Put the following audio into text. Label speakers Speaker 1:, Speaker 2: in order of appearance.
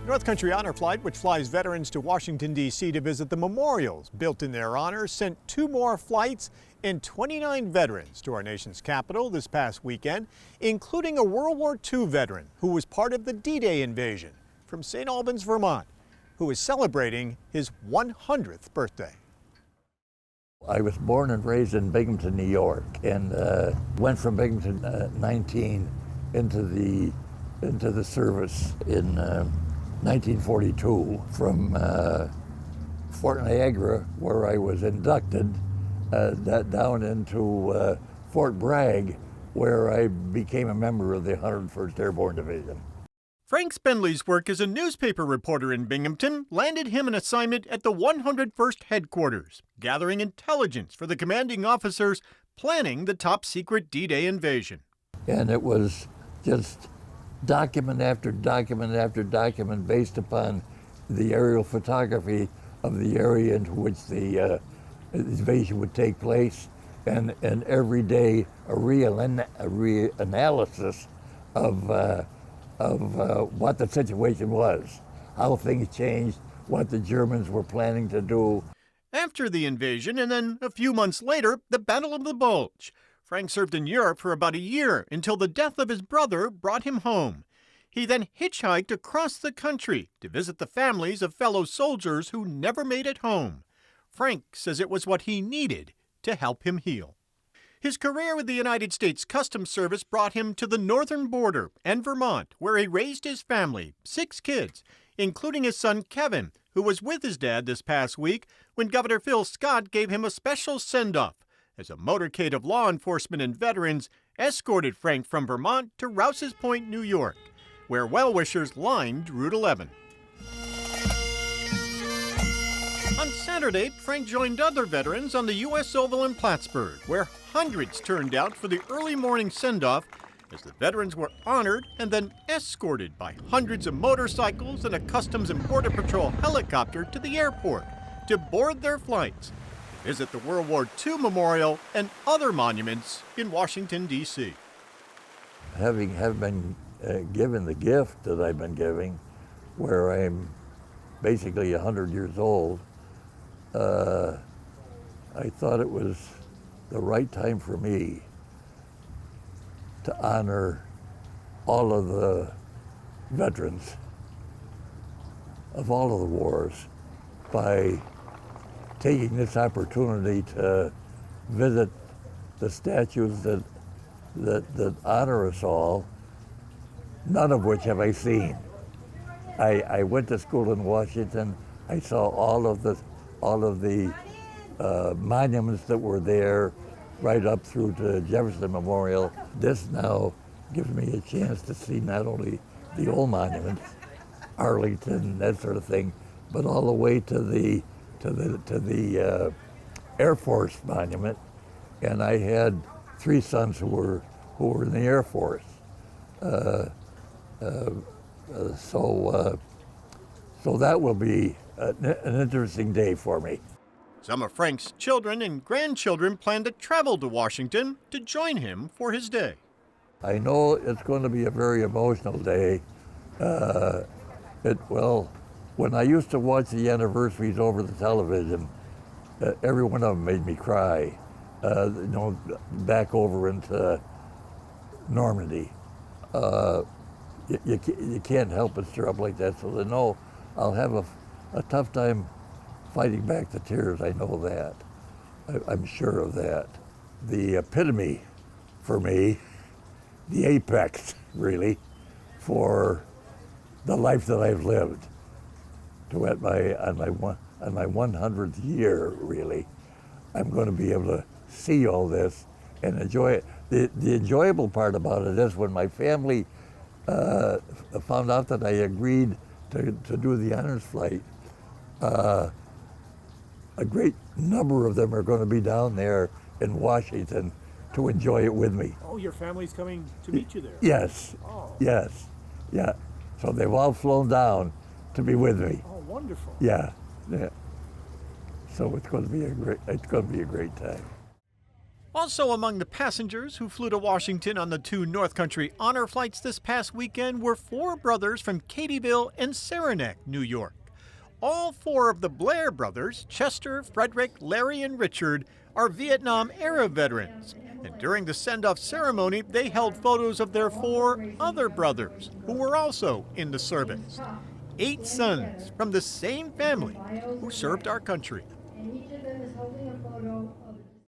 Speaker 1: North Country Honor Flight, which flies veterans to Washington, D.C. to visit the memorials built in their honor, sent 2 more flights and 29 veterans to our nation's capital this past weekend, including a World War II veteran who was part of the D-Day invasion from St. Albans, Vermont, who is celebrating his 100th birthday.
Speaker 2: I was born and raised in Binghamton, New York, and went from Binghamton 19 into the service in 1942 from Fort Niagara, where I was inducted, down into Fort Bragg, where I became a member of the 101st Airborne Division.
Speaker 1: Frank Spendley's work as a newspaper reporter in Binghamton landed him an assignment at the 101st Headquarters, gathering intelligence for the commanding officers planning the top-secret D-Day invasion.
Speaker 2: And it was just document after document after document based upon the aerial photography of the area into which the invasion would take place, and every day a reanalysis of what the situation was, how things changed, what the Germans were planning to do.
Speaker 1: After the invasion, and then a few months later, the Battle of the Bulge. Frank served in Europe for about a year until the death of his brother brought him home. He then hitchhiked across the country to visit the families of fellow soldiers who never made it home. Frank says it was what he needed to help him heal. His career with the United States Customs Service brought him to the northern border and Vermont, where he raised his family, 6 kids, including his son Kevin, who was with his dad this past week when Governor Phil Scott gave him a special send-off as a motorcade of law enforcement and veterans escorted Frank from Vermont to Rouse's Point, New York, where well-wishers lined Route 11. On Saturday, Frank joined other veterans on the U.S. Oval in Plattsburgh, where hundreds turned out for the early morning send-off as the veterans were honored and then escorted by hundreds of motorcycles and a Customs and Border Patrol helicopter to the airport to board their flights to visit the World War II Memorial and other monuments in Washington, D.C.
Speaker 2: Having been given the gift that I've been giving, where I'm basically 100 years old, I thought it was the right time for me to honor all of the veterans of all of the wars by taking this opportunity to visit the statues that honor us all, none of which have I seen. I went to school in Washington. I saw all of the monuments that were there, right up through to Jefferson Memorial. This now gives me a chance to see not only the old monuments, Arlington, that sort of thing, but all the way to the Air Force monument. And I had 3 sons who were in the Air Force. So that will be an interesting day for me.
Speaker 1: Some of Frank's children and grandchildren plan to travel to Washington to join him for his day.
Speaker 2: I know it's going to be a very emotional day. When I used to watch the anniversaries over the television, every one of them made me cry. Back over into Normandy. You can't help but stir up like that, so they know I'll have a tough time fighting back the tears. I know that. I'm sure of that. The epitome for me, the apex, really, for the life that I've lived. On my 100th year, really, I'm going to be able to see all this and enjoy it. The enjoyable part about it is when my family found out that I agreed to do the honors flight, a great number of them are going to be down there in Washington to enjoy it with me.
Speaker 3: Oh, your family's coming to meet you there?
Speaker 2: Yes.
Speaker 3: Oh.
Speaker 2: Yes. Yeah. So they've all flown down to be with me.
Speaker 3: Oh, wonderful.
Speaker 2: Yeah. So it's going to be a great time.
Speaker 1: Also among the passengers who flew to Washington on the 2 North Country honor flights this past weekend were 4 brothers from Cadyville and Saranac, New York. All 4 of the Blair brothers, Chester, Frederick, Larry, and Richard, are Vietnam-era veterans. And during the send-off ceremony, they held photos of their 4 other brothers who were also in the service. 8 sons from the same family who served our country.
Speaker 4: And each of them is holding a photo